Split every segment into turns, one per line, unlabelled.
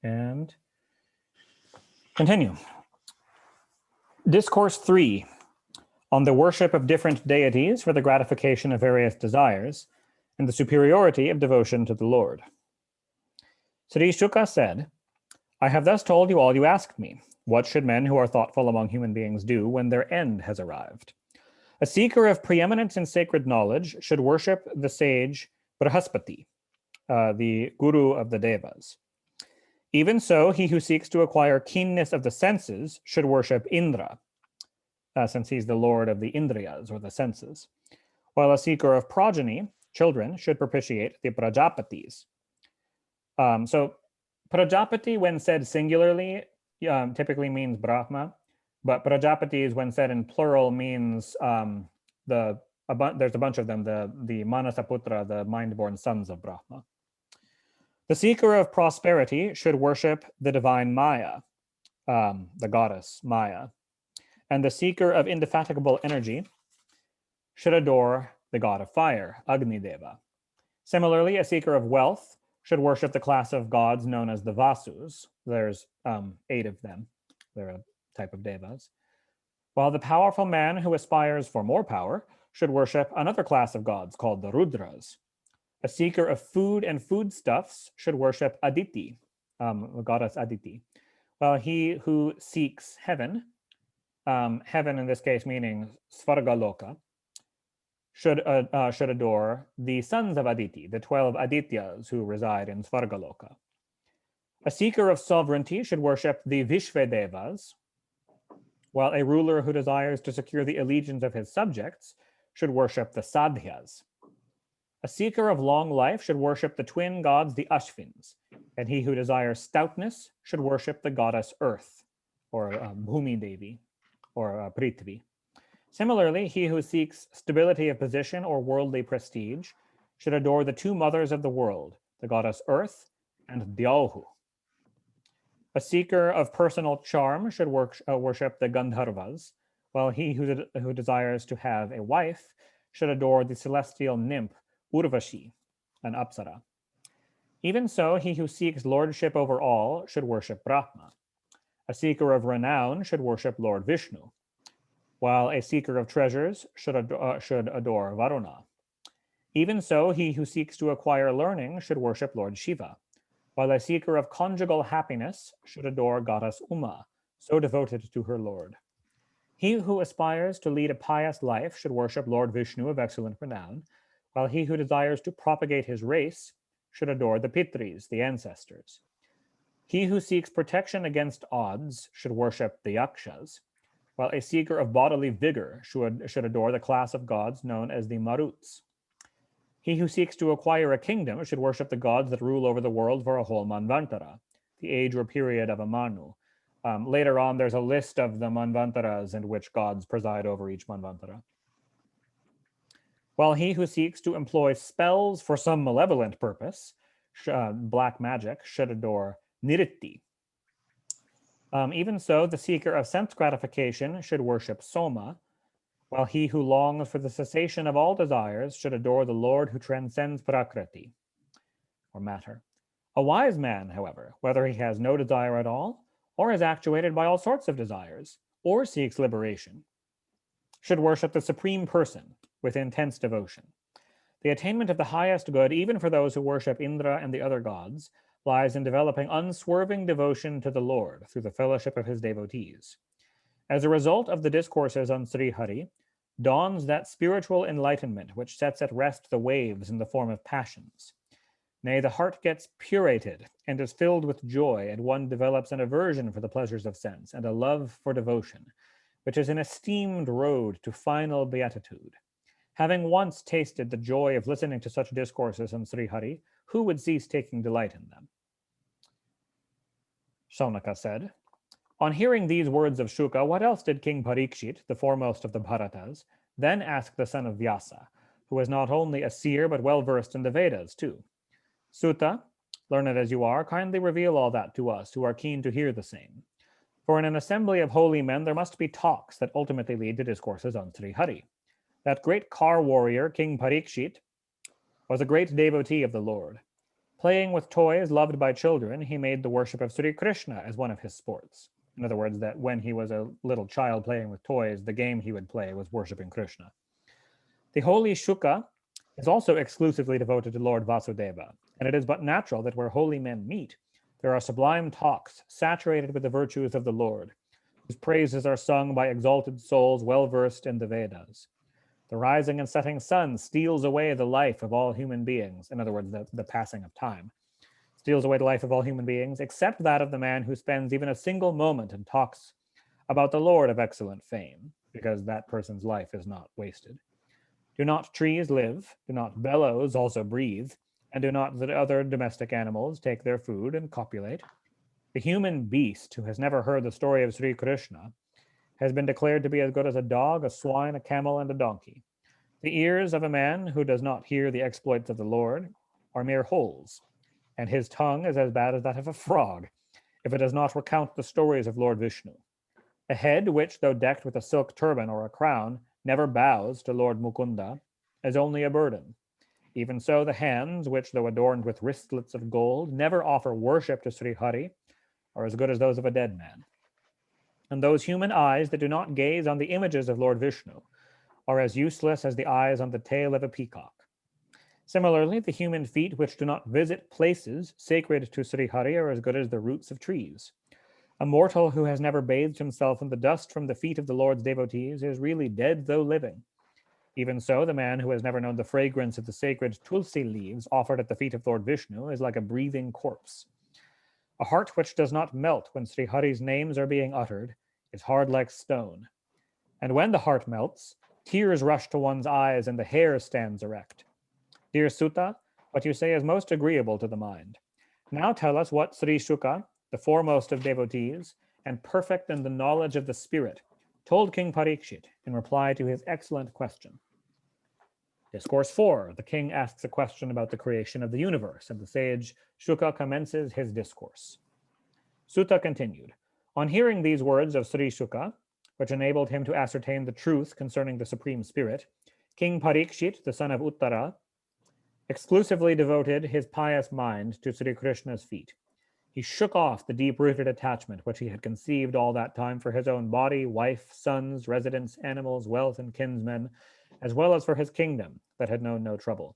And continue. Discourse 3 on the worship of different deities for the gratification of various desires and the superiority of devotion to the Lord. Sri Shuka said, I have thus told you all you asked me. What should men who are thoughtful among human beings do when their end has arrived? A seeker of preeminence in sacred knowledge should worship the sage Brahaspati, the guru of the Devas. Even so, he who seeks to acquire keenness of the senses should worship Indra, since he's the lord of the Indriyas, or the senses, while a seeker of progeny, children, should propitiate the Prajapatis. So Prajapati, when said singularly, typically means Brahma, but Prajapatis, when said in plural, means there's a bunch of them, the Manasaputra, the mind-born sons of Brahma. The seeker of prosperity should worship the divine Maya, the goddess Maya, and the seeker of indefatigable energy should adore the god of fire, Agni Deva. Similarly, a seeker of wealth should worship the class of gods known as the Vasus. There's 8 of them. They're a type of devas. While the powerful man who aspires for more power should worship another class of gods called the Rudras. A seeker of food and foodstuffs should worship Aditi, the goddess Aditi. While he who seeks heaven, heaven in this case meaning Svargaloka, should adore the sons of Aditi, the 12 Adityas who reside in Svargaloka. A seeker of sovereignty should worship the Vishvedevas, while a ruler who desires to secure the allegiance of his subjects should worship the Sadhyas. A seeker of long life should worship the twin gods, the Ashvins, and he who desires stoutness should worship the goddess Earth, or Bhumi Devi, or Prithvi. Similarly, he who seeks stability of position or worldly prestige should adore the 2 mothers of the world, the goddess Earth and Dyauhu. A seeker of personal charm should worship the Gandharvas, while he who desires to have a wife should adore the celestial nymph Urvashi, an Apsara. Even so, he who seeks lordship over all should worship Brahma. A seeker of renown should worship Lord Vishnu, while a seeker of treasures should adore Varuna. Even so, he who seeks to acquire learning should worship Lord Shiva, while a seeker of conjugal happiness should adore goddess Uma, so devoted to her lord. He who aspires to lead a pious life should worship Lord Vishnu of excellent renown, while he who desires to propagate his race should adore the Pitris, the ancestors. He who seeks protection against odds should worship the Yakshas, while a seeker of bodily vigor should adore the class of gods known as the Maruts. He who seeks to acquire a kingdom should worship the gods that rule over the world for a whole Manvantara, the age or period of a Manu. Later on, there's a list of the Manvantaras and which gods preside over each Manvantara. While he who seeks to employ spells for some malevolent purpose, black magic, should adore Niritti. Even so, the seeker of sense gratification should worship Soma, while he who longs for the cessation of all desires should adore the Lord who transcends Prakriti, or matter. A wise man, however, whether he has no desire at all, or is actuated by all sorts of desires, or seeks liberation, should worship the Supreme Person with intense devotion. The attainment of the highest good, even for those who worship Indra and the other gods, lies in developing unswerving devotion to the Lord through the fellowship of his devotees. As a result of the discourses on Sri Hari, dawns that spiritual enlightenment which sets at rest the waves in the form of passions. Nay, the heart gets purated and is filled with joy, and one develops an aversion for the pleasures of sense and a love for devotion, which is an esteemed road to final beatitude. Having once tasted the joy of listening to such discourses on Sri Hari, who would cease taking delight in them? Shaunaka said, on hearing these words of Shuka, what else did King Parikshit, the foremost of the Bharatas, then ask the son of Vyasa, who was not only a seer but well versed in the Vedas too? Sutta, learned as you are, kindly reveal all that to us who are keen to hear the same. For in an assembly of holy men there must be talks that ultimately lead to discourses on Sri Hari. That great car warrior, King Parikshit, was a great devotee of the Lord. Playing with toys loved by children, he made the worship of Sri Krishna as one of his sports. In other words, that when he was a little child playing with toys, the game he would play was worshiping Krishna. The holy Shuka is also exclusively devoted to Lord Vasudeva, and it is but natural that where holy men meet, there are sublime talks saturated with the virtues of the Lord, whose praises are sung by exalted souls well versed in the Vedas. The rising and setting sun steals away the life of all human beings, in other words, the passing of time, steals away the life of all human beings, except that of the man who spends even a single moment and talks about the Lord of excellent fame, because that person's life is not wasted. Do not trees live? Do not bellows also breathe? And do not the other domestic animals take their food and copulate? The human beast who has never heard the story of Sri Krishna has been declared to be as good as a dog, a swine, a camel, and a donkey. The ears of a man who does not hear the exploits of the Lord are mere holes, and his tongue is as bad as that of a frog, if it does not recount the stories of Lord Vishnu. A head which, though decked with a silk turban or a crown, never bows to Lord Mukunda, is only a burden. Even so, the hands, which, though adorned with wristlets of gold, never offer worship to Sri Hari, are as good as those of a dead man. And those human eyes that do not gaze on the images of Lord Vishnu are as useless as the eyes on the tail of a peacock. Similarly, the human feet which do not visit places sacred to Sri Hari are as good as the roots of trees. A mortal who has never bathed himself in the dust from the feet of the Lord's devotees is really dead though living. Even so, the man who has never known the fragrance of the sacred tulsi leaves offered at the feet of Lord Vishnu is like a breathing corpse. A heart which does not melt when Sri Hari's names are being uttered is hard like stone. And when the heart melts, tears rush to one's eyes and the hair stands erect. Dear Sutta, what you say is most agreeable to the mind. Now tell us what Sri Shuka, the foremost of devotees, and perfect in the knowledge of the spirit, told King Parikshit in reply to his excellent question. Discourse 4. The king asks a question about the creation of the universe, and the sage Shuka commences his discourse. Sutta continued. On hearing these words of Sri Shuka, which enabled him to ascertain the truth concerning the Supreme Spirit, King Parikshit, the son of Uttara, exclusively devoted his pious mind to Sri Krishna's feet. He shook off the deep-rooted attachment which he had conceived all that time for his own body, wife, sons, residence, animals, wealth, and kinsmen, as well as for his kingdom that had known no trouble.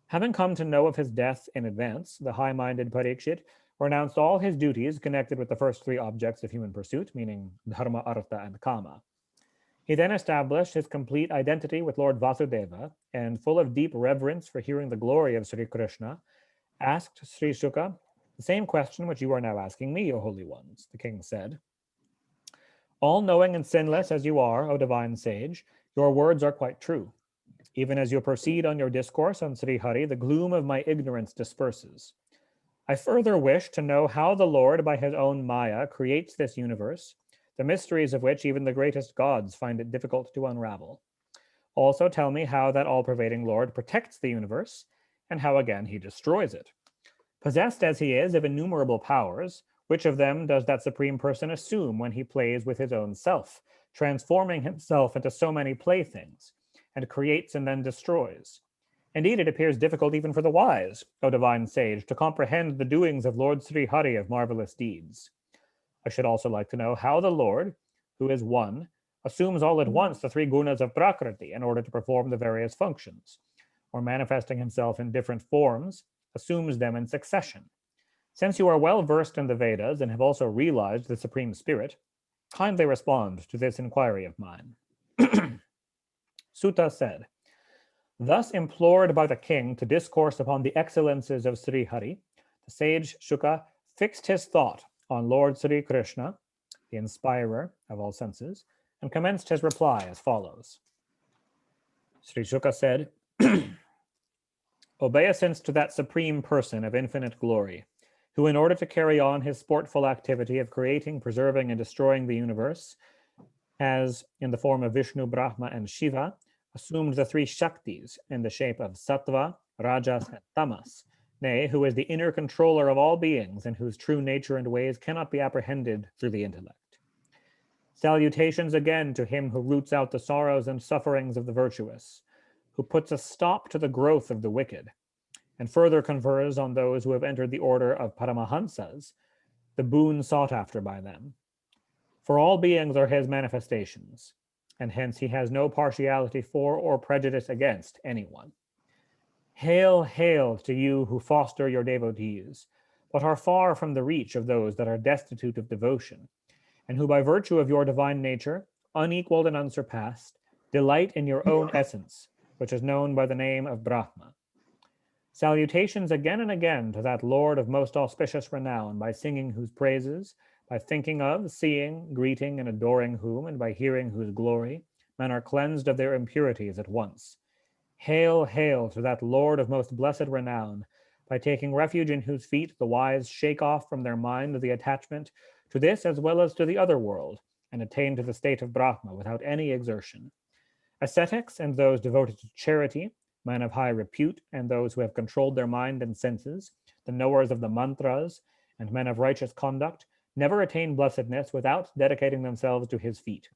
Having come to know of his death in advance, the high-minded Parikshit renounced all his duties connected with the first three objects of human pursuit, meaning dharma, artha, and kama. He then established his complete identity with Lord Vasudeva, and full of deep reverence for hearing the glory of Sri Krishna, asked Sri Shuka the same question which you are now asking me, O holy ones. The king said, all-knowing and sinless as you are, O divine sage, your words are quite true. Even as you proceed on your discourse on Sri Hari, the gloom of my ignorance disperses. I further wish to know how the Lord, by his own Maya, creates this universe, the mysteries of which even the greatest gods find it difficult to unravel. Also tell me how that all-pervading Lord protects the universe, and how again he destroys it. Possessed as he is of innumerable powers, which of them does that Supreme Person assume when he plays with his own self, transforming himself into so many playthings, and creates and then destroys? Indeed, it appears difficult even for the wise, O divine sage, to comprehend the doings of Lord Sri Hari of marvelous deeds. I should also like to know how the Lord, who is one, assumes all at once the three gunas of Prakriti in order to perform the various functions, or manifesting himself in different forms, assumes them in succession. Since you are well versed in the Vedas and have also realized the Supreme Spirit, kindly respond to this inquiry of mine. Sutta said, thus implored by the king to discourse upon the excellences of Sri Hari, the sage Shuka fixed his thought on Lord Sri Krishna, the inspirer of all senses, and commenced his reply as follows. Sri Shuka said, obeisance to that Supreme Person of infinite glory, who in order to carry on his sportful activity of creating, preserving, and destroying the universe, has, in the form of Vishnu, Brahma, and Shiva, assumed the three Shaktis in the shape of Sattva, Rajas, and Tamas, nay, who is the inner controller of all beings and whose true nature and ways cannot be apprehended through the intellect. Salutations again to him who roots out the sorrows and sufferings of the virtuous, who puts a stop to the growth of the wicked, and further confers on those who have entered the order of Paramahansas, the boon sought after by them. For all beings are his manifestations, and hence he has no partiality for or prejudice against anyone. Hail, hail to you who foster your devotees, but are far from the reach of those that are destitute of devotion, and who by virtue of your divine nature, unequaled and unsurpassed, delight in your own essence, which is known by the name of Brahma. Salutations again and again to that Lord of most auspicious renown, by singing whose praises, by thinking of, seeing, greeting, and adoring whom, and by hearing whose glory, men are cleansed of their impurities at once. Hail, hail to that Lord of most blessed renown, by taking refuge in whose feet the wise shake off from their mind the attachment to this as well as to the other world, and attain to the state of Brahma without any exertion. Ascetics and those devoted to charity, men of high repute, and those who have controlled their mind and senses, the knowers of the mantras, and men of righteous conduct, never attain blessedness without dedicating themselves to his feet.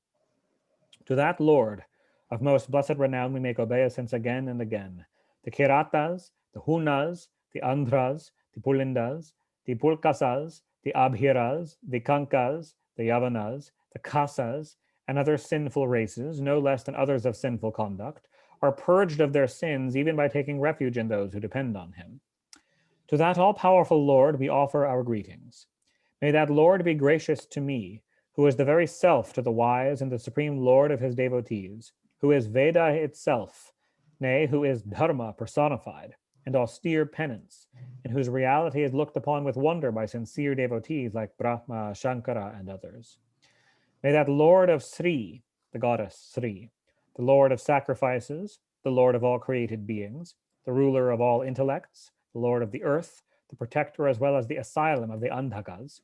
To that Lord of most blessed renown we make obeisance again and again. The Kiratas, the Hunas, the Andhras, the Pulindas, the Pulkasas, the Abhiras, the Kankas, the Yavanas, the Kasas, and other sinful races, no less than others of sinful conduct, are purged of their sins even by taking refuge in those who depend on him. To that all-powerful Lord we offer our greetings. May that Lord be gracious to me, who is the very self to the wise and the supreme Lord of his devotees, who is Veda itself, nay, who is Dharma personified, and austere penance, and whose reality is looked upon with wonder by sincere devotees like Brahma, Shankara, and others. May that Lord of Sri, the goddess Sri, the Lord of sacrifices, the Lord of all created beings, the ruler of all intellects, the Lord of the earth, the protector as well as the asylum of the Andhakas,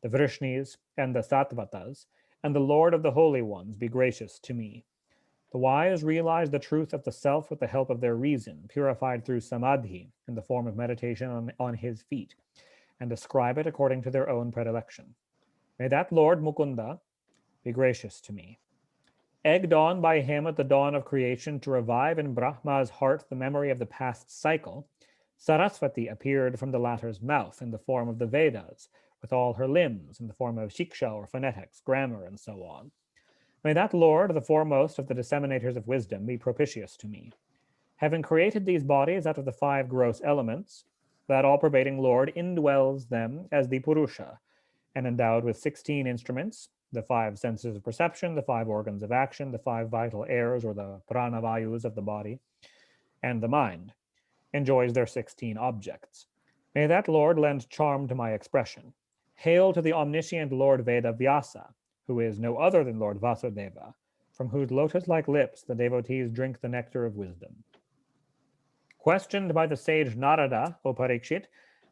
the Vrishnis and the Sattvatas, and the Lord of the holy ones be gracious to me. The wise realize the truth of the self with the help of their reason, purified through samadhi in the form of meditation on his feet, and describe it according to their own predilection. May that Lord Mukunda be gracious to me. Egged on by him at the dawn of creation to revive in Brahma's heart the memory of the past cycle, Saraswati appeared from the latter's mouth in the form of the Vedas, with all her limbs in the form of shiksha or phonetics, grammar, and so on. May that Lord, the foremost of the disseminators of wisdom, be propitious to me. Having created these bodies out of the 5 gross elements, that all-pervading Lord indwells them as the Purusha, and endowed with 16 instruments, the 5 senses of perception, the 5 organs of action, the 5 vital airs or the pranavayus of the body, and the mind, enjoys their 16 objects. May that Lord lend charm to my expression. Hail to the omniscient Lord Veda Vyasa, who is no other than Lord Vasudeva, from whose lotus-like lips the devotees drink the nectar of wisdom. Questioned by the sage Narada, O Parikshit,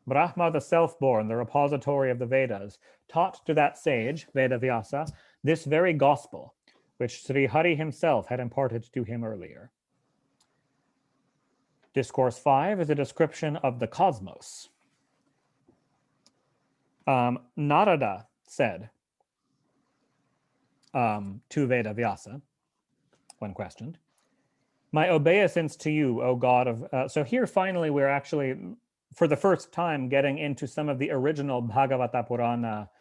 Brahma the self-born, the repository of the Vedas, taught to that sage, Vedavyasa, this very gospel, which Sri Hari himself had imparted to him earlier. Discourse 5 is a description of the cosmos. Narada said to Vedavyasa, when questioned, "My obeisance to you, O God of..." So here finally we're actually, for the first time, getting into some of the original Bhagavata Purana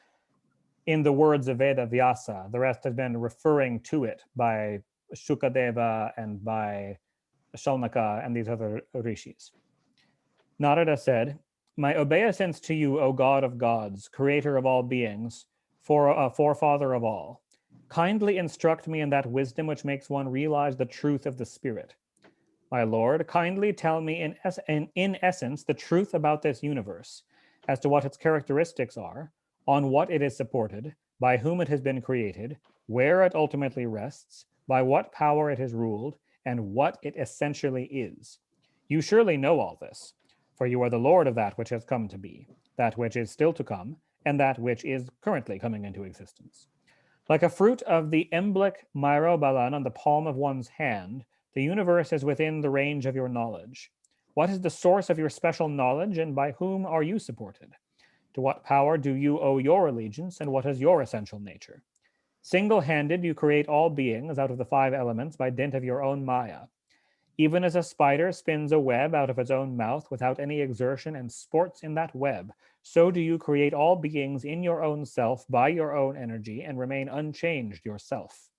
in the words of Vedavyasa. The rest has been referring to it by Shukadeva and by Shalnaka and these other rishis. Narada said, "My obeisance to you, O God of gods, creator of all beings, forefather of all. Kindly instruct me in that wisdom which makes one realize the truth of the spirit. My Lord, kindly tell me in essence the truth about this universe, as to what its characteristics are, on what it is supported, by whom it has been created, where it ultimately rests, by what power it is ruled, and what it essentially is. You surely know all this, for you are the Lord of that which has come to be, that which is still to come, and that which is currently coming into existence. Like a fruit of the emblic myrobalan on the palm of one's hand, the universe is within the range of your knowledge. What is the source of your special knowledge, and by whom are you supported? To what power do you owe your allegiance, and what is your essential nature? Single-handed, you create all beings out of the 5 elements by dint of your own maya. Even as a spider spins a web out of its own mouth without any exertion and sports in that web, so do you create all beings in your own self by your own energy and remain unchanged yourself.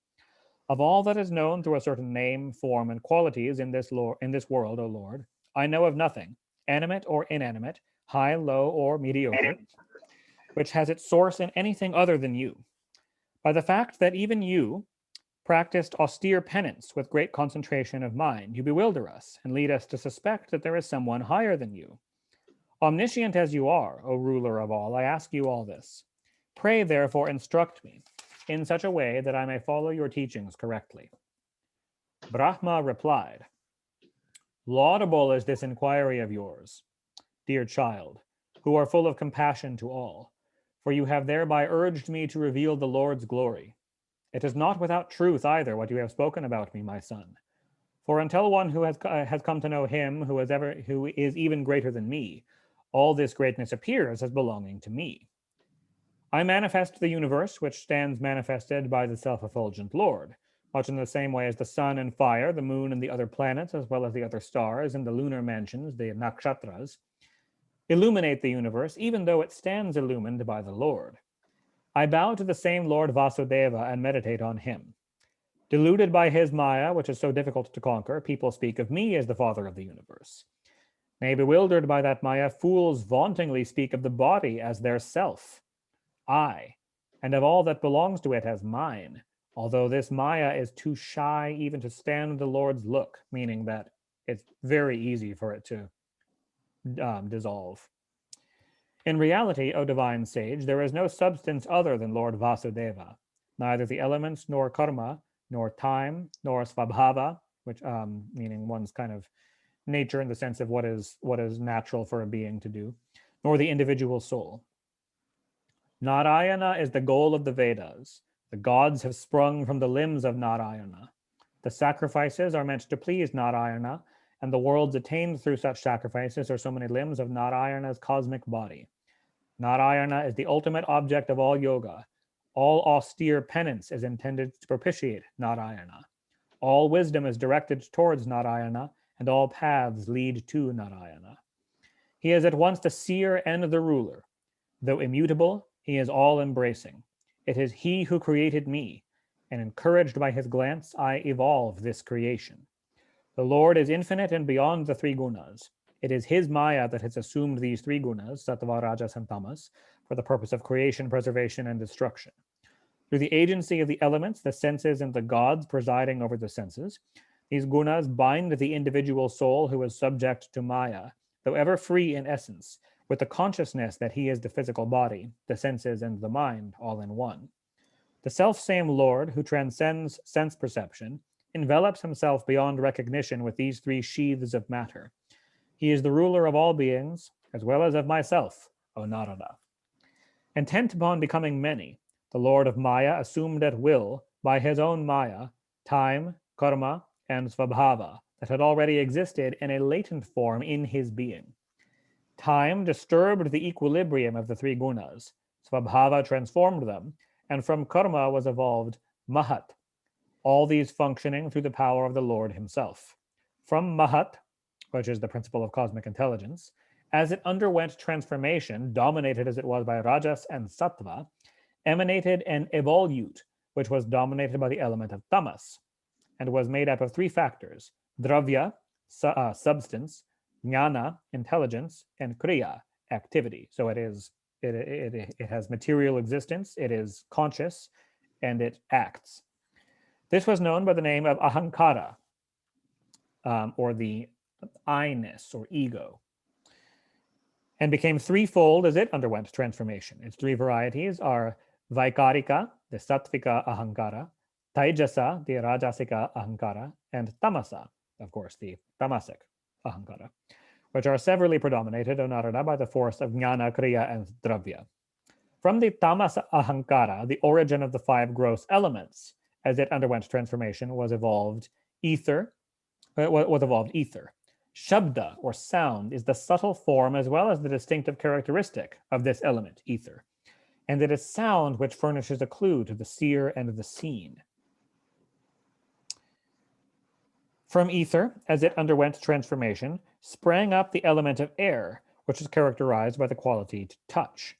Of all that is known through a certain name, form, and qualities in this world, O Lord, I know of nothing, animate or inanimate, high, low, or mediocre, which has its source in anything other than you. By the fact that even you practiced austere penance with great concentration of mind, you bewilder us and lead us to suspect that there is someone higher than you. Omniscient as you are, O ruler of all, I ask you all this. Pray, therefore, instruct me in such a way that I may follow your teachings correctly. Brahma replied, Laudable is this inquiry of yours, dear child, who are full of compassion to all, for you have thereby urged me to reveal the Lord's glory. It is not without truth either what you have spoken about me, my son. For until one who has come to know him who is even greater than me, all this greatness appears as belonging to me. I manifest the universe which stands manifested by the self-effulgent Lord, much in the same way as the sun and fire, the moon and the other planets, as well as the other stars and the lunar mansions, the nakshatras, illuminate the universe, even though it stands illumined by the Lord. I bow to the same Lord Vasudeva and meditate on him. Deluded by his Maya, which is so difficult to conquer, people speak of me as the father of the universe. Nay, bewildered by that Maya, fools vauntingly speak of the body as their self, I, and of all that belongs to it as mine, although this Maya is too shy even to stand the Lord's look, meaning that it's very easy for it to dissolve. In reality, O divine sage, there is no substance other than Lord Vasudeva, neither the elements, nor karma, nor time, nor svabhava, which meaning one's kind of nature in the sense of what is natural for a being to do, nor the individual soul. Narayana is the goal of the Vedas. The gods have sprung from the limbs of Narayana. The sacrifices are meant to please Narayana, and the worlds attained through such sacrifices are so many limbs of Narayana's cosmic body. Narayana is the ultimate object of all yoga. All austere penance is intended to propitiate Narayana. All wisdom is directed towards Narayana, and all paths lead to Narayana. He is at once the seer and the ruler. Though immutable, he is all-embracing. It is he who created me, and encouraged by his glance, I evolve this creation. The Lord is infinite and beyond the three gunas. It is his Maya that has assumed these three gunas, sattva, rajas, and tamas, for the purpose of creation, preservation, and destruction. Through the agency of the elements, the senses, and the gods presiding over the senses, these gunas bind the individual soul who is subject to Maya, though ever free in essence, with the consciousness that he is the physical body, the senses, and the mind all in one. The self-same Lord, who transcends sense perception, envelops himself beyond recognition with these three sheaths of matter. He is the ruler of all beings, as well as of myself, O Narada. Intent upon becoming many, the Lord of Maya assumed at will, by his own Maya, time, karma, and svabhava that had already existed in a latent form in his being. Time disturbed the equilibrium of the three gunas, svabhava transformed them, and from karma was evolved mahat, all these functioning through the power of the Lord himself. From mahat, which is the principle of cosmic intelligence, as it underwent transformation, dominated as it was by rajas and sattva, emanated an evolute, which was dominated by the element of tamas, and was made up of three factors: dravya, substance, jnana, intelligence, and kriya, activity. So it has material existence, it is conscious, and it acts. This was known by the name of ahankara, or the I-ness or ego, and became threefold as it underwent transformation. Its three varieties are vaikarika, the sattvika ahankara, taijasa, the rajasika ahankara, and tamasa, of course, the tamasic ahankara, which are severally predominated, O Narada, by the force of jnana, kriya, and dravya. From the tamasa ahankara, the origin of the five gross elements, as it underwent transformation, was evolved ether. Shabda, or sound, is the subtle form as well as the distinctive characteristic of this element, ether, and it is sound which furnishes a clue to the seer and the seen. From ether, as it underwent transformation, sprang up the element of air, which is characterized by the quality to touch.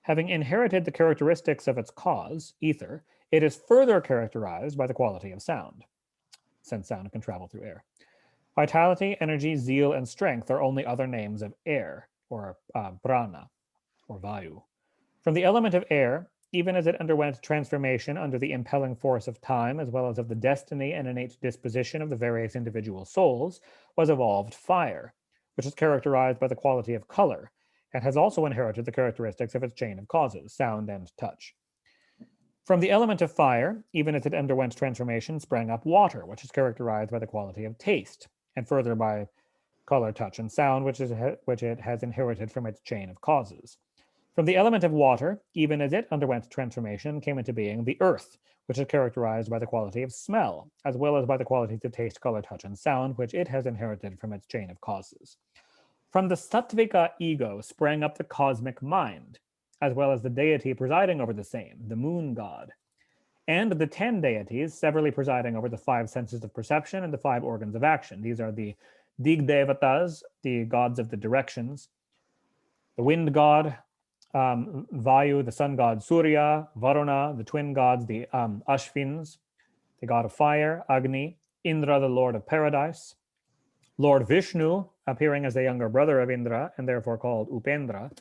Having inherited the characteristics of its cause, ether, it is further characterized by the quality of sound, since sound can travel through air. Vitality, energy, zeal, and strength are only other names of air, or prana, or vayu. From the element of air, even as it underwent transformation under the impelling force of time, as well as of the destiny and innate disposition of the various individual souls, was evolved fire, which is characterized by the quality of color, and has also inherited the characteristics of its chain of causes, sound and touch. From the element of fire, even as it underwent transformation, sprang up water, which is characterized by the quality of taste, and further by color, touch, and sound, which it has inherited from its chain of causes. From the element of water, even as it underwent transformation, came into being the earth, which is characterized by the quality of smell, as well as by the qualities of taste, color, touch, and sound, which it has inherited from its chain of causes. From the sattvika ego sprang up the cosmic mind, as well as the deity presiding over the same, the moon god, and the 10 deities severally presiding over the 5 senses of perception and the 5 organs of action. These are the Digdevatas, the gods of the directions, the wind god, Vayu, the sun god Surya, Varuna, the twin gods, the Ashvins, the god of fire, Agni, Indra, the lord of paradise, Lord Vishnu, appearing as the younger brother of Indra and therefore called Upendra.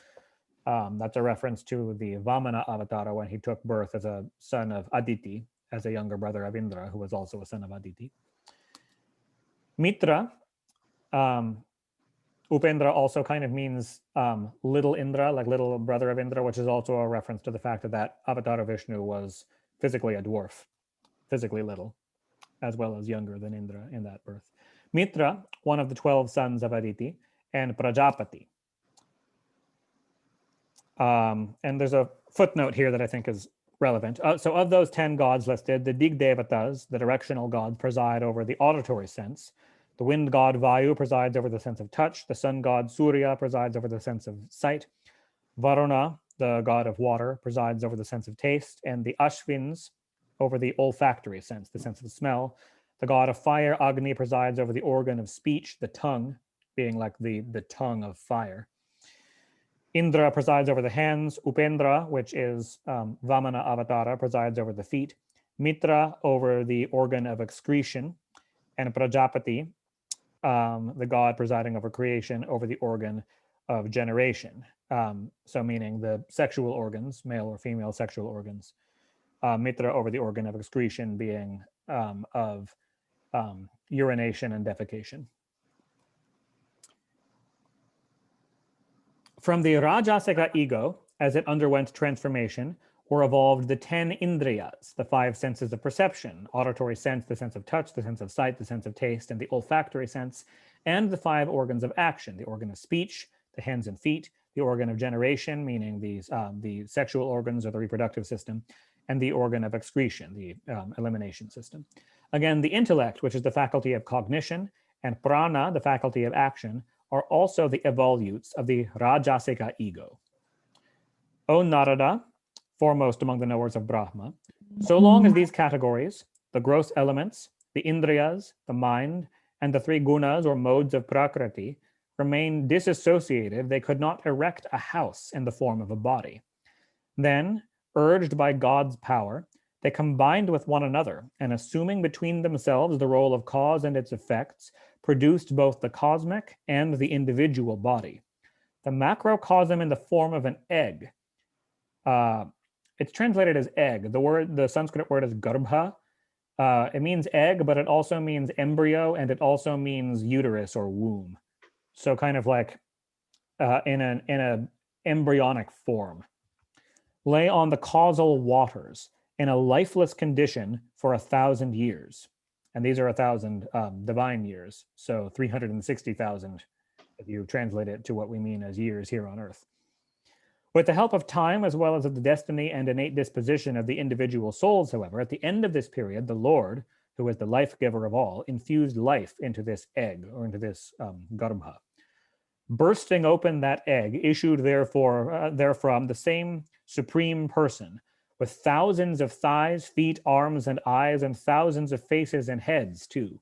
That's a reference to the Vamana avatar when he took birth as a son of Aditi, as a younger brother of Indra, who was also a son of Aditi. Mitra, Upendra also kind of means little Indra, like little brother of Indra, which is also a reference to the fact that that avatar of Vishnu was physically a dwarf, physically little, as well as younger than Indra in that birth. Mitra, one of the 12 sons of Aditi, and Prajapati. And there's a footnote here that I think is relevant. So of those 10 gods listed, the Digdevatas, the directional gods, preside over the auditory sense. The wind god Vayu presides over the sense of touch. The sun god Surya presides over the sense of sight. Varuna, the god of water, presides over the sense of taste. And the Ashvins over the olfactory sense, the sense of smell. The god of fire, Agni, presides over the organ of speech, the tongue, being like the tongue of fire. Indra presides over the hands. Upendra, which is Vamana Avatara, presides over the feet. Mitra over the organ of excretion. And Prajapati, the god presiding over creation, over the organ of generation. So meaning the sexual organs, male or female sexual organs. Mitra over the organ of excretion, being of urination and defecation. From the Rajasika ego, as it underwent transformation, were evolved the 10 indriyas, the 5 senses of perception, auditory sense, the sense of touch, the sense of sight, the sense of taste, and the olfactory sense, and the 5 organs of action, the organ of speech, the hands and feet, the organ of generation, meaning the sexual organs or the reproductive system, and the organ of excretion, the elimination system. Again, the intellect, which is the faculty of cognition, and prana, the faculty of action, are also the evolutes of the Rajasika ego. O Narada, foremost among the knowers of Brahma, so long as these categories, the gross elements, the indriyas, the mind, and the 3 gunas or modes of prakriti, remain disassociated, they could not erect a house in the form of a body. Then, urged by God's power, they combined with one another, and assuming between themselves the role of cause and its effects, produced both the cosmic and the individual body. The macrocosm in the form of an egg. It's translated as egg. The Sanskrit word is garbha. It means egg, but it also means embryo, and it also means uterus or womb. So kind of like in an embryonic form. Lay on the causal waters in a lifeless condition for 1,000 years. And these are 1,000 divine years. So 360,000 if you translate it to what we mean as years here on Earth. With the help of time, as well as of the destiny and innate disposition of the individual souls, however, at the end of this period, the Lord, who is the life giver of all, infused life into this egg, or into this garbha. Bursting open that egg, issued therefrom the same supreme person, with thousands of thighs, feet, arms, and eyes, and thousands of faces and heads, too.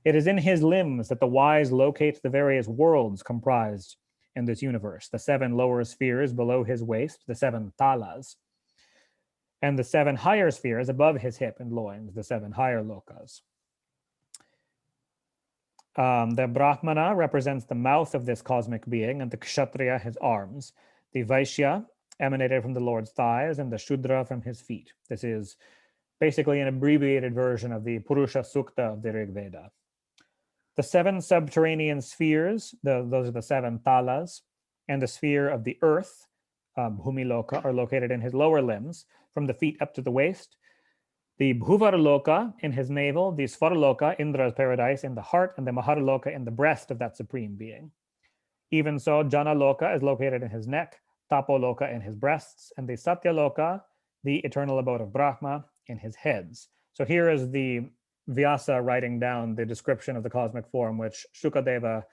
It is in his limbs that the wise locate the various worlds comprised in this universe, the 7 lower spheres below his waist, the 7 talas, and the 7 higher spheres above his hip and loins, the 7 higher lokas. The Brahmana represents the mouth of this cosmic being, and the Kshatriya his arms. The Vaishya emanated from the Lord's thighs, and the Shudra from his feet. This is basically an abbreviated version of the Purusha Sukta of the Rig Veda. The 7 subterranean spheres, those are the 7 talas, and the sphere of the earth, Bhumiloka, are located in his lower limbs, from the feet up to the waist. The Bhuvaraloka in his navel, the Svaraloka, Indra's paradise, in the heart, and the Maharaloka in the breast of that supreme being. Even so, Janaloka is located in his neck, Tapoloka in his breasts, and the Satyaloka, the eternal abode of Brahma, in his heads. So here is the Vyasa writing down the description of the cosmic form, which Shukadeva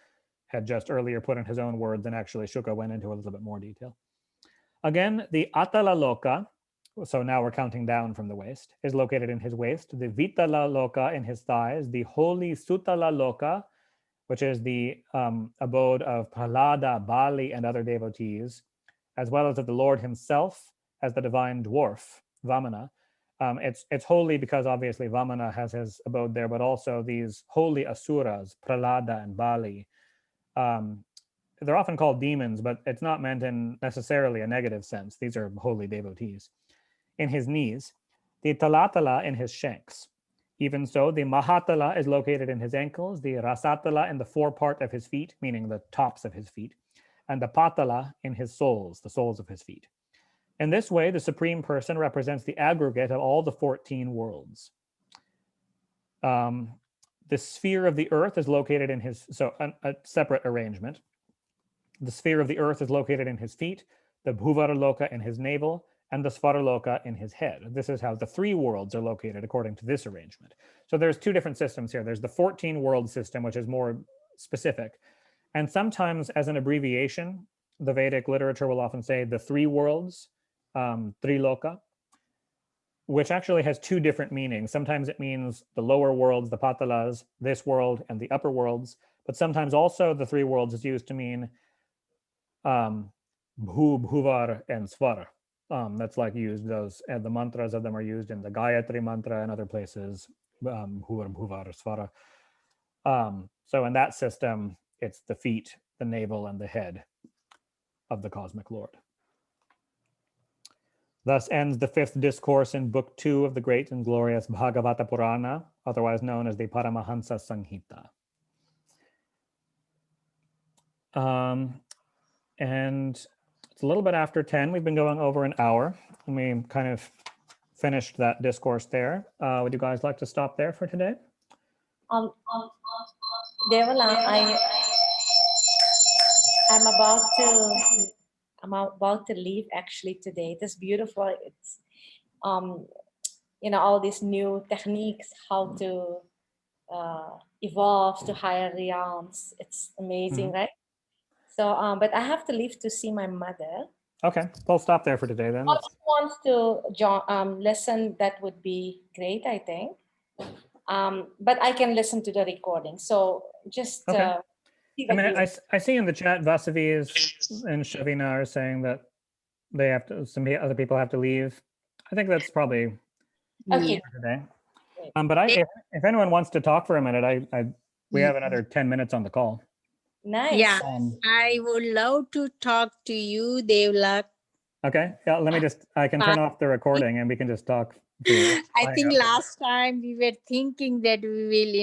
had just earlier put in his own words, and actually Shuka went into a little bit more detail. Again, the Atala Loka, so now we're counting down from the waist, is located in his waist. The Vitala Loka in his thighs. The holy Sutala Loka, which is the abode of Prahlada, Bali, and other devotees, as well as of the Lord himself as the divine dwarf, Vamana. It's holy because obviously Vamana has his abode there, but also these holy asuras, Prahlada and Bali. They're often called demons, but it's not meant in necessarily a negative sense. These are holy devotees. In his knees, the Talatala in his shanks. Even so, the Mahatala is located in his ankles, the Rasatala in the forepart of his feet, meaning the tops of his feet, and the Patala in his soles, the soles of his feet. In this way, the Supreme Person represents the aggregate of all the 14 worlds. The sphere of the earth is located in his, so a separate arrangement. The sphere of the earth is located in his feet, the Bhuvaraloka in his navel, and the Svaraloka in his head. This is how the 3 worlds are located according to this arrangement. So there's 2 different systems here. There's the 14 world system, which is more specific. And sometimes as an abbreviation, the Vedic literature will often say the 3 worlds, Triloka, which actually has 2 different meanings. Sometimes it means the lower worlds, the Patalas, this world, and the upper worlds. But sometimes also the 3 worlds is used to mean Bhu, Bhuvar, and Svara. That's like used, those, and the mantras of them are used in the Gayatri mantra and other places, Bhuvar, Bhuvar, Svara. So in that system, it's the feet, the navel, and the head of the cosmic Lord. Thus ends the 5th discourse in Book 2 of the great and glorious Bhagavata Purana, otherwise known as the Paramahansa Sanghita. And it's a little bit after 10. We've been going over an hour, and we kind of finished that discourse there. Would you guys like to stop there for today?
Devala, I'm about to leave actually today. It is beautiful. It's all these new techniques, how to evolve to higher realms. It's amazing, right? So, but I have to leave to see my mother.
Okay, we'll stop there for today then.
If wants to listen, that would be great, I think. But I can listen to the recording. So just
okay. I see in the chat Vasavi and Shavina are saying that they have to, some other people have to leave. I think that's probably
okay
for today. But if anyone wants to talk for a minute, we have another 10 minutes on the call.
Nice.
Yeah, I would love to talk to you, Devlak.
Okay, yeah, let me I can turn off the recording and we can just talk. I
think last time we were thinking that we will